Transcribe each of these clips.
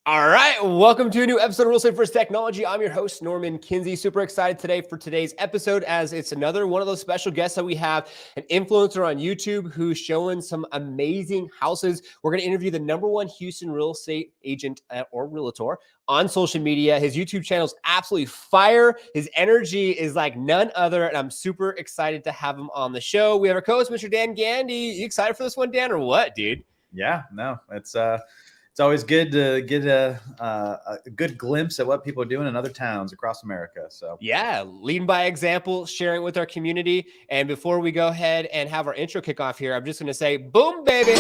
All right, welcome to a new episode of Real Estate First Technology. I'm your host, Norman Kinsey. Super excited today for today's episode as it's another one of those special guests that we have, an influencer on YouTube who's showing some amazing houses. We're going to interview the #1 Houston real estate agent or realtor on social media. His YouTube channel is absolutely fire. His energy is like none other, and I'm super excited to have him on the show. We have our co-host, Mr. Dan Gandy. You excited for this one, Dan, or what, dude? Yeah, no, it's always good to get a good glimpse at what people are doing in other towns across America. So yeah, leading by example, sharing with our community. And before we go ahead and have our intro kick off here, I'm just going to say, boom, baby.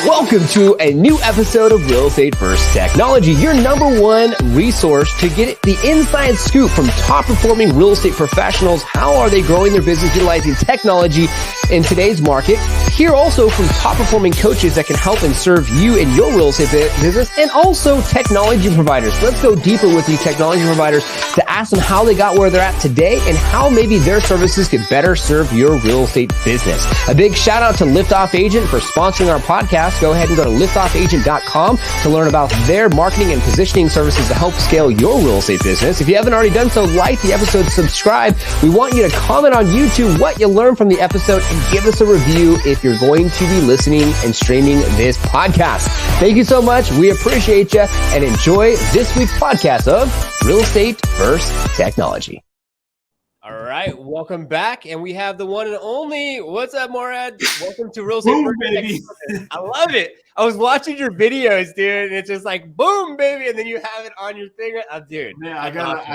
Welcome to a new episode of Real Estate First Technology, your #1 resource to get the inside scoop from top performing real estate professionals. How are they growing their business utilizing technology in today's market? Hear also from top performing coaches that can help and serve you in your real estate business, and also technology providers. Let's go deeper with these technology providers to ask them how they got where they're at today and how maybe their services could better serve your real estate business. A big shout out to Liftoff Agent for sponsoring our podcast. Go ahead and go to liftoffagent.com to learn about their marketing and positioning services to help scale your real estate business. If you haven't already done so, like the episode, subscribe. We want you to comment on YouTube what you learned from the episode and give us a review if you're going to be listening and streaming this podcast. Thank you so much. We appreciate you and enjoy this week's podcast of Real Estate First Technology. All right, welcome back, and we have the one and only. What's up, Morad? Welcome to Real Estate Boom, First baby. Technology. I love it. I was watching your videos, dude, and it's just like boom, baby, and then you have it on your thing. Dude, Man, I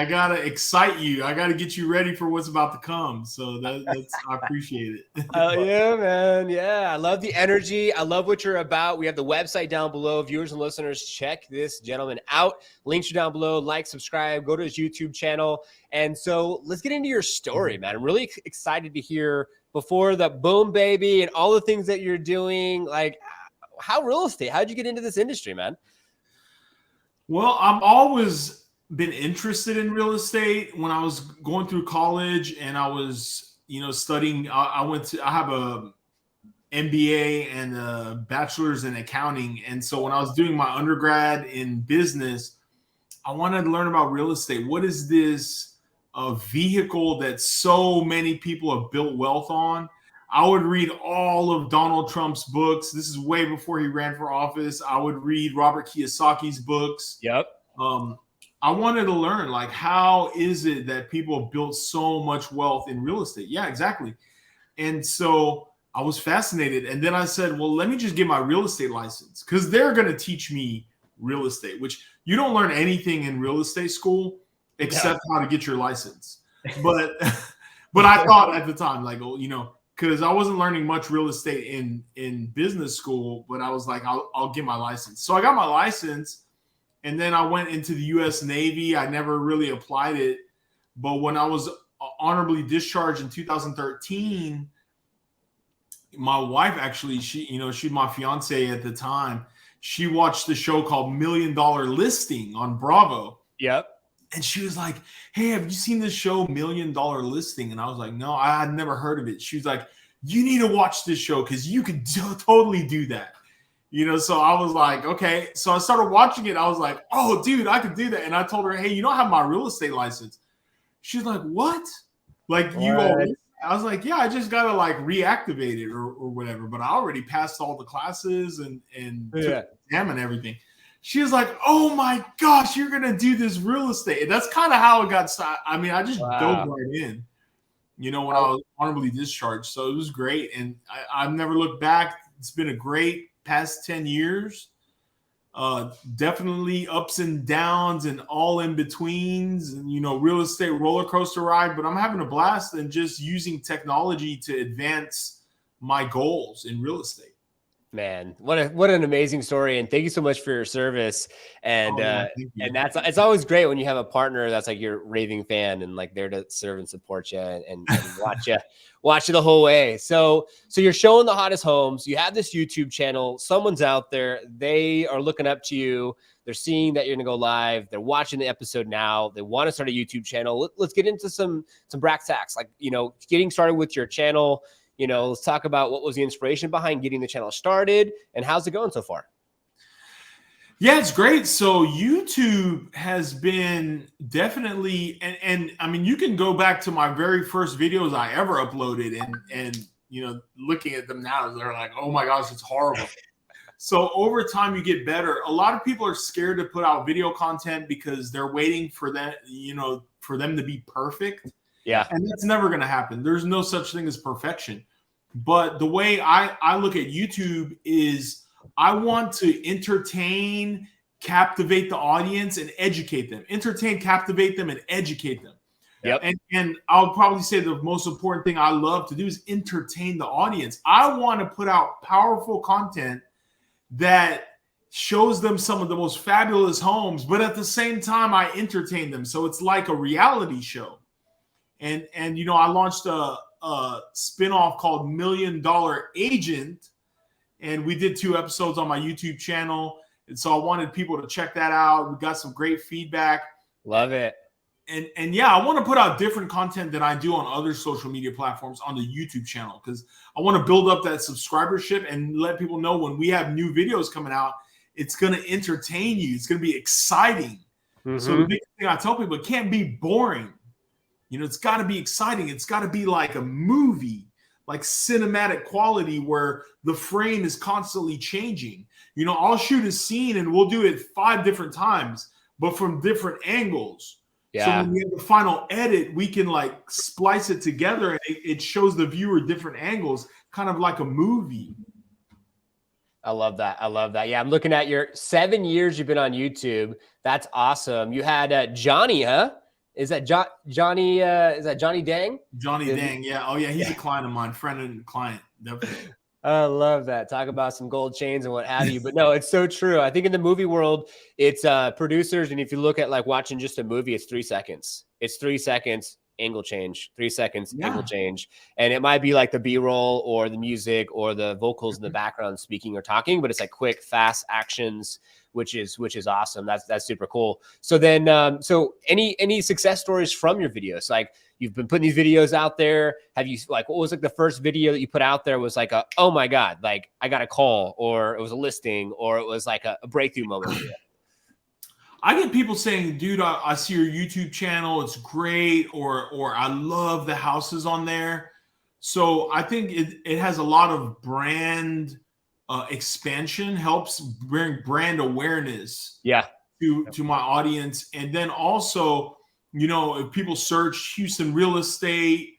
gotta excite you. I gotta get you ready for what's about to come. So that's I appreciate it. Oh yeah, man. Yeah. I love the energy. I love what you're about. We have the website down below. Viewers and listeners, check this gentleman out. Links are down below. Like, subscribe, go to his YouTube channel. And so let's get into your story, man. I'm really excited to hear before the boom, baby, and all the things that you're doing. Like, how real estate? How'd you get into this industry, man? Well, I've always been interested in real estate. When I was going through college and I was, studying, I have a MBA and a bachelor's in accounting. And so when I was doing my undergrad in business, I wanted to learn about real estate. What is this vehicle that so many people have built wealth on? I would read all of Donald Trump's books. This is way before he ran for office. I would read Robert Kiyosaki's books. Yep. I wanted to learn, like, how is it that people have built so much wealth in real estate? Yeah, exactly. And so I was fascinated. And then I said, well, let me just get my real estate license, because they're going to teach me real estate, which you don't learn anything in real estate school except how to get your license. But I thought at the time, like, because I wasn't learning much real estate in business school, but I was like, I'll get my license. So I got my license, and then I went into the U.S. Navy. I never really applied it, but when I was honorably discharged in 2013, my wife actually, she's my fiance at the time. She watched the show called $1 Million Listing on Bravo. Yep. And she was like, hey, have you seen this show, $1 Million Listing? And I was like, no, I had never heard of it. She was like, you need to watch this show because you could totally do that. So I was like, okay. So I started watching it. I was like, oh, dude, I could do that. And I told her, hey, I have my real estate license. She's like, what? Like, you already? I was like, yeah, I just got to like reactivate it or whatever. But I already passed all the classes and took the exam and everything. She was like, oh my gosh, you're going to do this real estate. And that's kind of how it got started. I mean, I just dove right in, when I was honorably discharged. So it was great. And I've never looked back. It's been a great past 10 years. Definitely ups and downs and all in betweens and, real estate roller coaster ride. But I'm having a blast and just using technology to advance my goals in real estate. Man, what an amazing story, and thank you so much for your service. And and it's always great when you have a partner that's like your raving fan and like there to serve and support you and watch you the whole way. So you're showing the hottest homes. You have this YouTube channel. Someone's out there. They are looking up to you. They're seeing that you're going to go live. They're watching the episode now. They want to start a YouTube channel. Let's get into some brass tacks, like getting started with your channel. Let's talk about what was the inspiration behind getting the channel started and how's it going so far? Yeah, it's great. So YouTube has been definitely, and I mean, you can go back to my very first videos I ever uploaded, and looking at them now, they're like, oh my gosh, it's horrible. So over time, you get better. A lot of people are scared to put out video content because they're waiting for that, for them to be perfect. Yeah. And that's never going to happen. There's no such thing as perfection. But the way I look at YouTube is I want to entertain, captivate the audience, and educate them. Entertain, captivate them, and educate them. Yep. And I'll probably say the most important thing I love to do is entertain the audience. I want to put out powerful content that shows them some of the most fabulous homes, but at the same time, I entertain them. So it's like a reality show. And I launched a spinoff called $1 Million Agent, and we did 2 episodes on my YouTube channel. And so I wanted people to check that out. We got some great feedback. Love it. And yeah, I want to put out different content than I do on other social media platforms on the YouTube channel, because I want to build up that subscribership and let people know when we have new videos coming out, it's going to entertain you. It's going to be exciting. Mm-hmm. So the big thing I tell people, it can't be boring. It's got to be exciting. It's got to be like a movie, like cinematic quality where the frame is constantly changing. I'll shoot a scene and we'll do it 5 different times, but from different angles. Yeah. So when we have the final edit, we can like splice it together and it shows the viewer different angles, kind of like a movie. I love that. I love that. Yeah, I'm looking at your 7 years you've been on YouTube. That's awesome. You had Johnny, huh? Is that Johnny? Is that Johnny Dang? Johnny Dang, yeah. Oh yeah, he's a client of mine, friend and client, definitely. I love that. Talk about some gold chains and what have you. But no, it's so true. I think in the movie world, it's producers. And if you look at like watching just a movie, it's 3 seconds. It's 3 seconds, angle change, 3 seconds, angle change. And it might be like the B-roll or the music or the vocals in the background speaking or talking, but it's like quick, fast actions, which is awesome. That's super cool. So then, so any success stories from your videos? Like you've been putting these videos out there. Have you what was like the first video that you put out there was like oh my God, like I got a call, or it was a listing, or it was like a breakthrough moment? I get people saying, dude, I see your YouTube channel. It's great. Or I love the houses on there. So I think it has a lot of brand expansion, helps bring brand awareness to my audience. And then also, if people search Houston real estate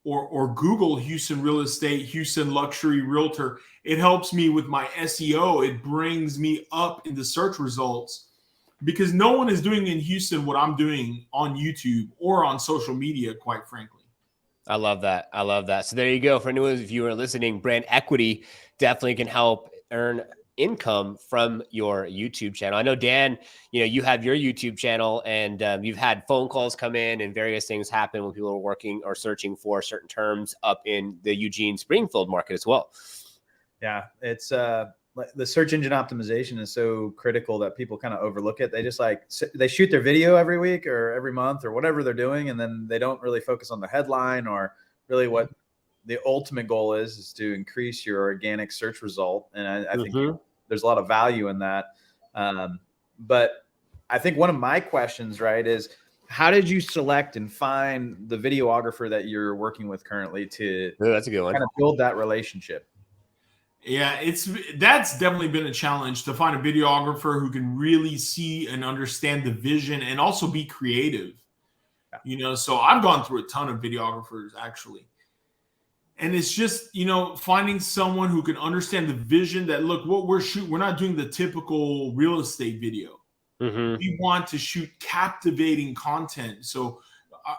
or Google Houston real estate, Houston luxury realtor, it helps me with my SEO. It brings me up in the search results, because no one is doing in Houston what I'm doing on YouTube or on social media, quite frankly. I love that. I love that. So there you go. For anyone of you who are listening, brand equity definitely can help earn income from your YouTube channel. I know, Dan, you have your YouTube channel, and you've had phone calls come in and various things happen when people are working or searching for certain terms up in the Eugene Springfield market as well. Yeah, it's the search engine optimization is so critical that people kind of overlook it. They just they shoot their video every week or every month or whatever they're doing, and then they don't really focus on the headline or really what the ultimate goal is to increase your organic search result. And I think there's a lot of value in that. But I think one of my questions, right, is how did you select and find the videographer that you're working with currently to that's a good one. Kind of build that relationship? Yeah, that's definitely been a challenge to find a videographer who can really see and understand the vision and also be creative. So I've gone through a ton of videographers actually. And it's just, finding someone who can understand the vision that, look, what we're not doing the typical real estate video. We want to shoot captivating content. So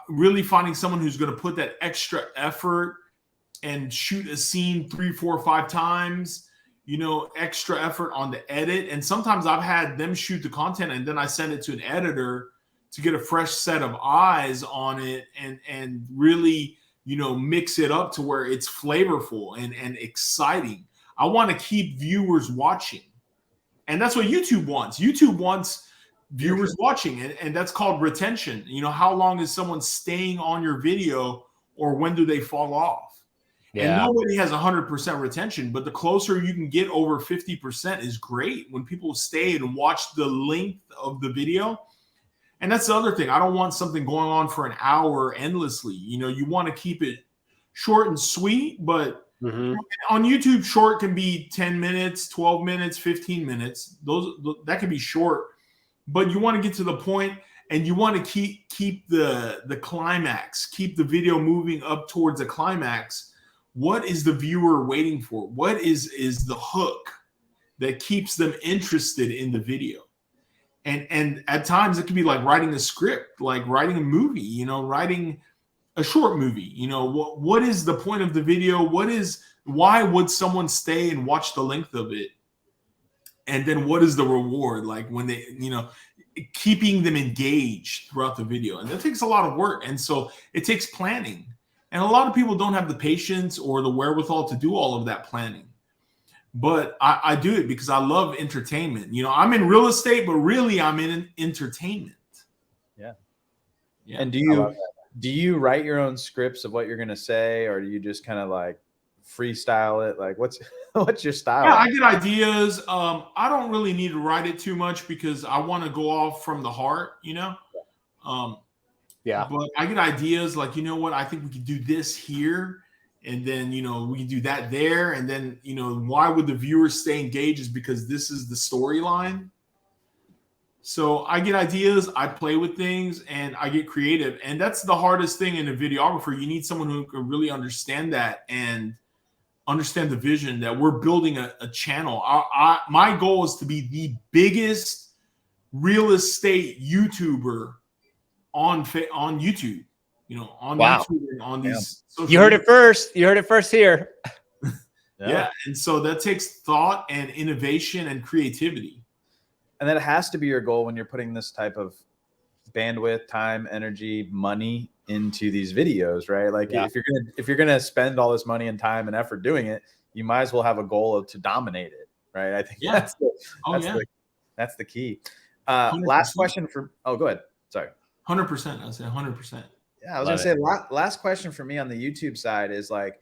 really finding someone who's going to put that extra effort and shoot a scene 3, 4, 5 times, extra effort on the edit. And sometimes I've had them shoot the content and then I send it to an editor to get a fresh set of eyes on it and really, mix it up to where it's flavorful and exciting. I want to keep viewers watching. And that's what YouTube wants. YouTube wants viewers watching, and that's called retention. How long is someone staying on your video, or when do they fall off? And Yeah. nobody has 100% retention, but the closer you can get over 50% is great when people stay and watch the length of the video. And that's the other thing. I don't want something going on for an hour endlessly. You want to keep it short and sweet, but on YouTube, short can be 10 minutes, 12 minutes, 15 minutes. That can be short, but you want to get to the point, and you want to keep the climax, keep the video moving up towards the climax. What is the viewer waiting for? What is the hook that keeps them interested in the video? And at times it can be like writing a script, like writing a movie, writing a short movie. What is the point of the video? Why would someone stay and watch the length of it? And then what is the reward? Like when they, keeping them engaged throughout the video. And that takes a lot of work. And so it takes planning. And a lot of people don't have the patience or the wherewithal to do all of that planning. But I do it because I love entertainment. I'm in real estate, but really I'm in entertainment. Yeah. Yeah. And do you write your own scripts of what you're going to say, or do you just kind of like freestyle it? Like what's your style? Yeah, I get ideas. I don't really need to write it too much because I want to go off from the heart, Yeah. But I get ideas like, what, I think we could do this here. And then, we can do that there. And then, why would the viewers stay engaged is because this is the storyline. So I get ideas, I play with things, and I get creative. And that's the hardest thing in a videographer. You need someone who can really understand that and understand the vision that we're building a channel. My goal is to be the biggest real estate YouTuber on YouTube. On YouTube and on these social You heard media. it first. You heard it first here. Yeah. And so that takes thought and innovation and creativity. And that has to be your goal when you're putting this type of bandwidth, time, energy, money into these videos, right? Like if you're gonna spend all this money and time and effort doing it, you might as well have a goal to dominate it, right? I think that's the key. Last question go ahead. Sorry. 100%. I say 100%. Yeah, I was gonna say last question for me on the YouTube side is like,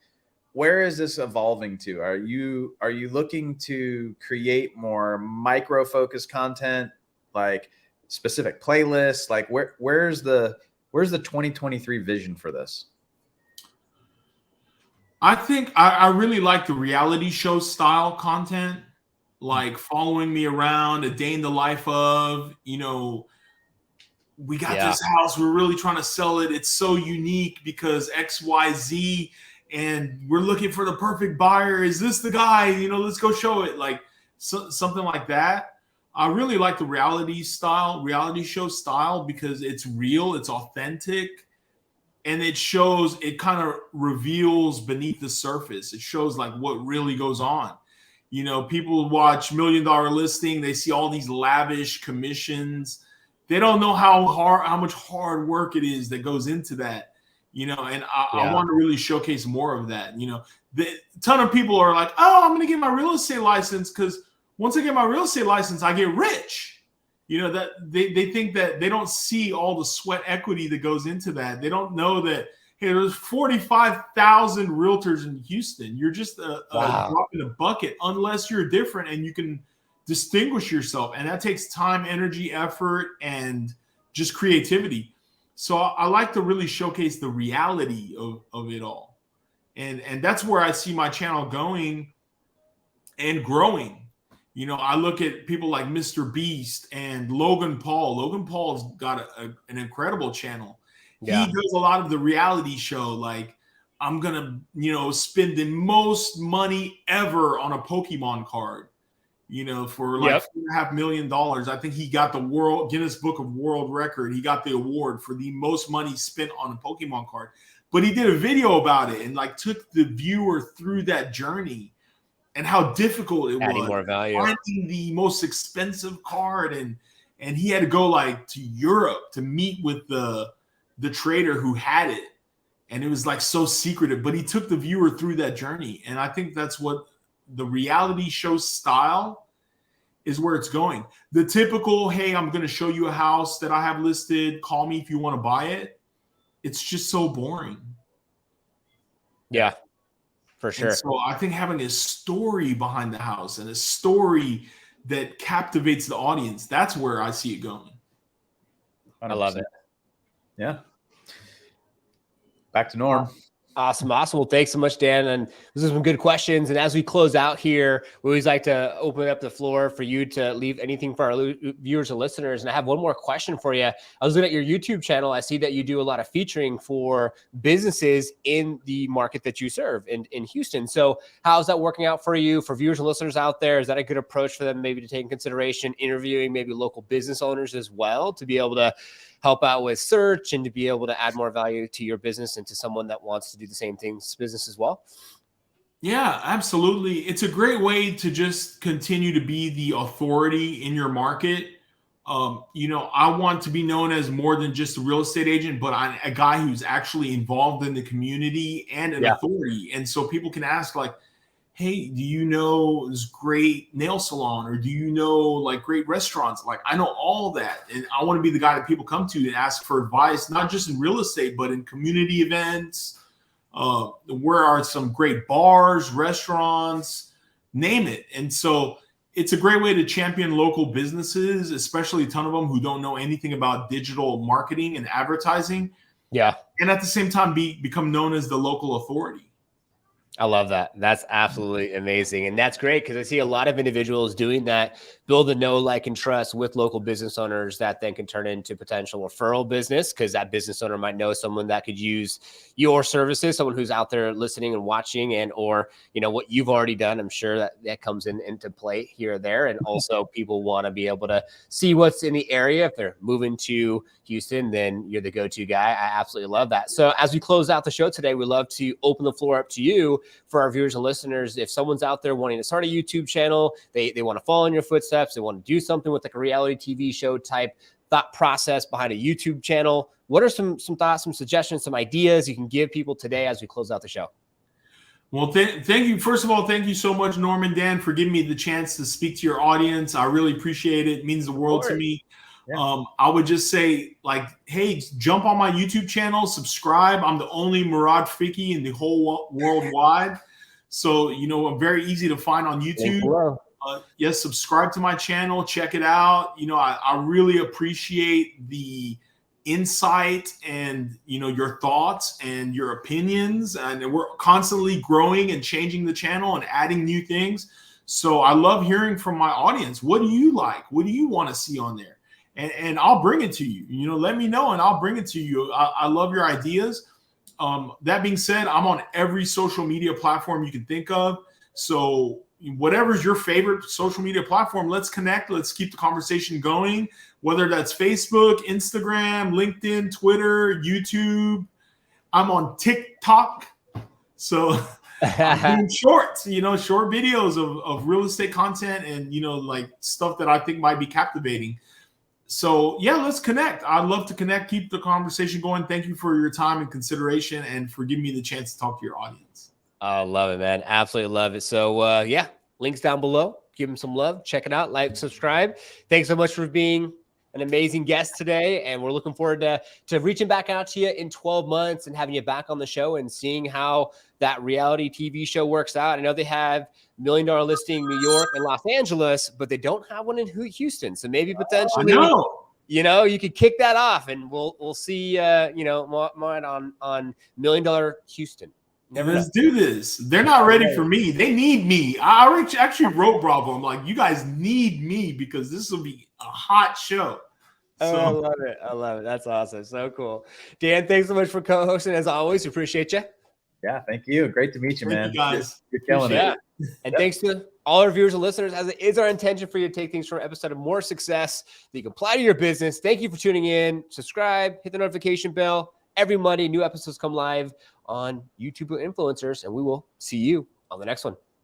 where is this evolving to? Are you looking to create more micro focused content, like specific playlists? Like where's the 2023 vision for this? I think I really like the reality show style content, like following me around, a day in the life of, we got this house, we're really trying to sell it. It's so unique because XYZ, and we're looking for the perfect buyer. Is this the guy? Let's go show it. Like something like that. I really like the reality show style because it's real, it's authentic, and it kind of reveals beneath the surface. It shows like what really goes on. People watch $1 Million Listing. They see all these lavish commissions. They don't know how much hard work it is that goes into that, and I want to really showcase more of that. A ton of people are like, oh, I'm going to get my real estate license because once I get my real estate license, I get rich. That they think that they don't see all the sweat equity that goes into that. They don't know that, hey, there's 45,000 realtors in Houston. You're just a drop in a bucket unless you're different and you can distinguish yourself. And that takes time, energy, effort, and just creativity. So I like to really showcase the reality of it all. And that's where I see my channel going and growing. I look at people like Mr. Beast and Logan Paul. Logan Paul's got an incredible channel. Yeah. He does a lot of the reality show. Like, I'm going to, spend the most money ever on a Pokemon card, for like $4.5 million. I think he got the Guinness Book of World Record. He got the award for the most money spent on a Pokemon card. But he did a video about it and like took the viewer through that journey and how difficult it was more value. Finding the most expensive card. And he had to go like to Europe to meet with the trader who had it. And it was like so secretive, but he took the viewer through that journey. And I think that's what the reality show style is, where it's going. The typical, hey, I'm going to show you a house that I have listed. Call me if you want to buy it. It's just so boring. Yeah. For And sure. so I think having a story behind the house and a story that captivates the audience, that's where I see it going. 100%. I love it. Yeah. Back to norm. Awesome. Well, thanks so much, Dan. And those are some good questions. And as we close out here, we always like to open up the floor for you to leave anything for our viewers and listeners. And I have one more question for you. I was looking at your YouTube channel. I see that you do a lot of featuring for businesses in the market that you serve in Houston. So how's that working out for you? For viewers and listeners out there, is that a good approach for them maybe to take in consideration, interviewing maybe local business owners as well to be able to help out with search and to be able to add more value to your business and to someone that wants to do the same things business as well? Yeah, absolutely. It's a great way to just continue to be the authority in your market. I want to be known as more than just a real estate agent, but I'm a guy who's actually involved in the community and an authority. And so people can ask like, hey, do you know this great nail salon, or do you know like great restaurants? Like, I know all that. And I want to be the guy that people come to ask for advice, not just in real estate, but in community events. Where are some great bars, restaurants, name it. And so it's a great way to champion local businesses, especially a ton of them who don't know anything about digital marketing and advertising. Yeah. And at the same time, become known as the local authority. I love that. That's absolutely amazing. And that's great because I see a lot of individuals doing that, build a know, like, and trust with local business owners that then can turn into potential referral business because that business owner might know someone that could use your services, someone who's out there listening and watching, and or, what you've already done. I'm sure that comes into play here or there. And also people want to be able to see what's in the area. If they're moving to Houston, then you're the go-to guy. I absolutely love that. So as we close out the show today, we love to open the floor up to you for our viewers and listeners. If someone's out there wanting to start a YouTube channel, they want to follow in your footsteps, they want to do something with like a reality TV show type thought process behind a YouTube channel, what are some thoughts, some suggestions, some ideas you can give people today as we close out the show? Well, thank you. First of all, thank you so much, Norman, Dan, for giving me the chance to speak to your audience. I really appreciate it. It means the world to me. Yeah. I would just say, like, hey, jump on my YouTube channel, subscribe. I'm the only Morad Fiki in the whole worldwide. So, I'm very easy to find on YouTube. Yes, subscribe to my channel. Check it out. I really appreciate the insight and, your thoughts and your opinions. And we're constantly growing and changing the channel and adding new things. So I love hearing from my audience. What do you like? What do you want to see on there? And I'll bring it to you. Let me know and I'll bring it to you. I love your ideas. That being said, I'm on every social media platform you can think of. So whatever's your favorite social media platform, let's connect. Let's keep the conversation going, whether that's Facebook, Instagram, LinkedIn, Twitter, YouTube. I'm on TikTok. So I'm doing shorts, short videos of real estate content and, like stuff that I think might be captivating. So yeah, let's connect. I'd love to connect, keep the conversation going. Thank you for your time and consideration and for giving me the chance to talk to your audience. I love it, man. Absolutely love it. So yeah, links down below. Give them some love. Check it out. Like, subscribe. Thanks so much for being an amazing guest today. And we're looking forward to reaching back out to you in 12 months and having you back on the show and seeing how that reality TV show works out. I know they have $1 million listing in New York and Los Angeles, but they don't have one in Houston. So maybe potentially, you could kick that off and we'll see, Morad on $1 million Houston. Let's do this. They're not ready for me. They need me. I actually wrote Bravo. I'm like, you guys need me because this will be a hot show. So. I love it. I love it. That's awesome. So cool. Dan, thanks so much for co-hosting. As always, appreciate you. Yeah, thank you. Great to meet you, man. Thank you guys. You're killing it. And thanks to all our viewers and listeners, as it is our intention for you to take things from an episode of more success that you can apply to your business. Thank you for tuning in. Subscribe, hit the notification bell. Every Monday, new episodes come live on YouTube Influencers, and we will see you on the next one.